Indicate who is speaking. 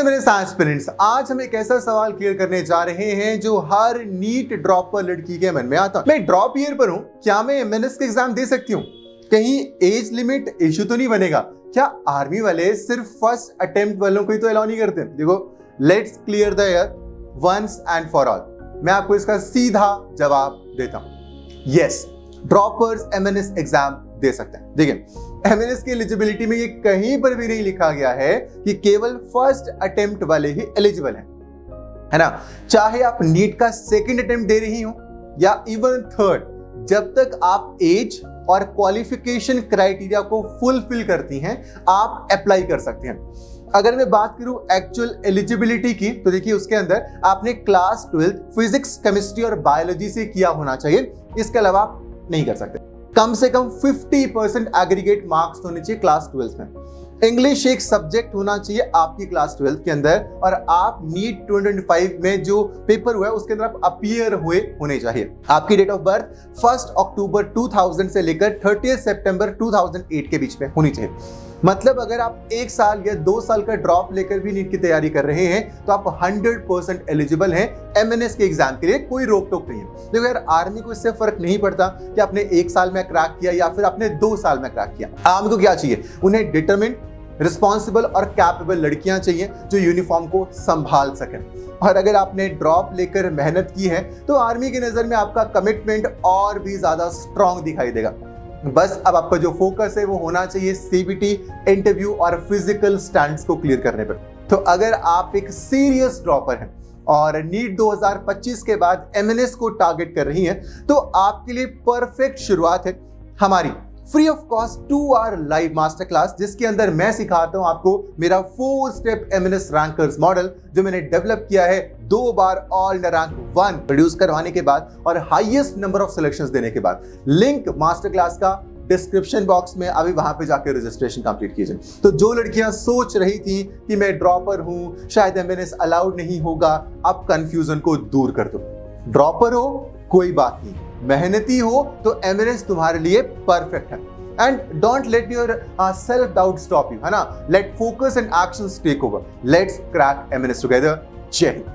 Speaker 1: मेरे एस्पिरेंट्स, आज हम एक ऐसा सवाल क्लियर करने जा रहे हैं जो हर नीट ड्रॉपर लड़की के मन में आता है। मैं ड्रॉप ईयर पर हूं, क्या मैं एमएनएस का एग्जाम दे सकती हूँ? कहीं एज लिमिट इशू तो नहीं बनेगा? क्या आर्मी वाले सिर्फ फर्स्ट अटेम्प्ट वालों को ही तो अलाउ नहीं करते? देखो, let's clear the air once and for all. मैं आपको इसका सीधा जवाब देता हूं, यस, ड्रॉपर्स एमएनएस एग्जाम दे सकते हैं। देखिए, एमएनएस की एलिजिबिलिटी में ये कहीं पर भी नहीं लिखा गया है कि केवल फर्स्ट अटेम्प्ट वाले ही एलिजिबल हैं, है ना। चाहे आप नीट का सेकंड अटेम्प्ट दे रही हो या इवन थर्ड, जब तक आप एज और क्वालिफिकेशन क्राइटेरिया को फुलफिल करती हैं, आप अप्लाई कर सकते हैं। अगर मैं बात करूं एक्चुअल एलिजिबिलिटी की, तो देखिए उसके अंदर आपने क्लास 12 फिजिक्स, केमिस्ट्री और बायोलॉजी से किया होना चाहिए। इसके अलावा आप नहीं कर सकते। कम से कम 50% एग्रीगेट मार्क्स होने चाहिए क्लास 12 में। इंग्लिश एक सब्जेक्ट होना चाहिए आपकी क्लास 12 के अंदर, और आप नीट 2025 में जो पेपर हुआ है उसके अंदर आप अपीयर हुए होने चाहिए। आपकी डेट ऑफ बर्थ 1 अक्टूबर 2000 से लेकर 30 सितंबर 2008 के बीच में होनी चाहिए। मतलब अगर आप 1 साल या 2 साल का ड्रॉप लेकर भी नीट की तैयारी कर रहे हैं तो आप 100% एलिजिबल हैं एमएनएस के एग्जाम के लिए। कोई रोक टोक नहीं है। देखो यार, आर्मी को इससे फर्क नहीं पड़ता कि आपने 1 साल में क्रैक किया या फिर आपने 2 साल में क्रैक किया। आर्मी को क्या चाहिए? उन्हें डिटरमिन्ड, रिस्पॉन्सिबल और कैपेबल लड़कियां चाहिए जो यूनिफॉर्म को संभाल सकें। और अगर आपने ड्रॉप लेकर मेहनत की है तो आर्मी की नजर में आपका कमिटमेंट और भी ज्यादा स्ट्रांग दिखाई देगा। बस अब आपका जो फोकस है वो होना चाहिए सीबीटी, इंटरव्यू और फिजिकल स्टैंड्स को क्लियर करने पर। तो अगर आप एक सीरियस ड्रॉपर हैं और नीट 2025 के बाद एमएनएस को टारगेट कर रही हैं, तो आपके लिए परफेक्ट शुरुआत है हमारी free of cost 2 hour live master class, जिसके अंदर मैं सिखाता हूं आपको मेरा 4 स्टेप एमएनएस रैंकर्स मॉडल, जो मैंने डेवलप किया है 2 बार ऑल इंडिया रैंक 1 प्रोड्यूस करवाने के बाद और हाईएस्ट नंबर ऑफ सिलेक्शंस देने के बाद। लिंक मास्टर क्लास का डिस्क्रिप्शन बॉक्स में, अभी वहां पे जाकर रजिस्ट्रेशन कंप्लीट कीजिए। तो जो लड़कियां सोच रही थी कि मैं ड्रॉपर हूं, शायद एमएनएस अलाउड नहीं होगा, अब कंफ्यूजन को दूर कर दो। ड्रॉपर हो कोई बात नहीं, मेहनती हो तो एमएनएस तुम्हारे लिए परफेक्ट है। And don't let your self doubt stop you, है ना। Let focus and actions take over. Let's crack MNS together. जय हिंद।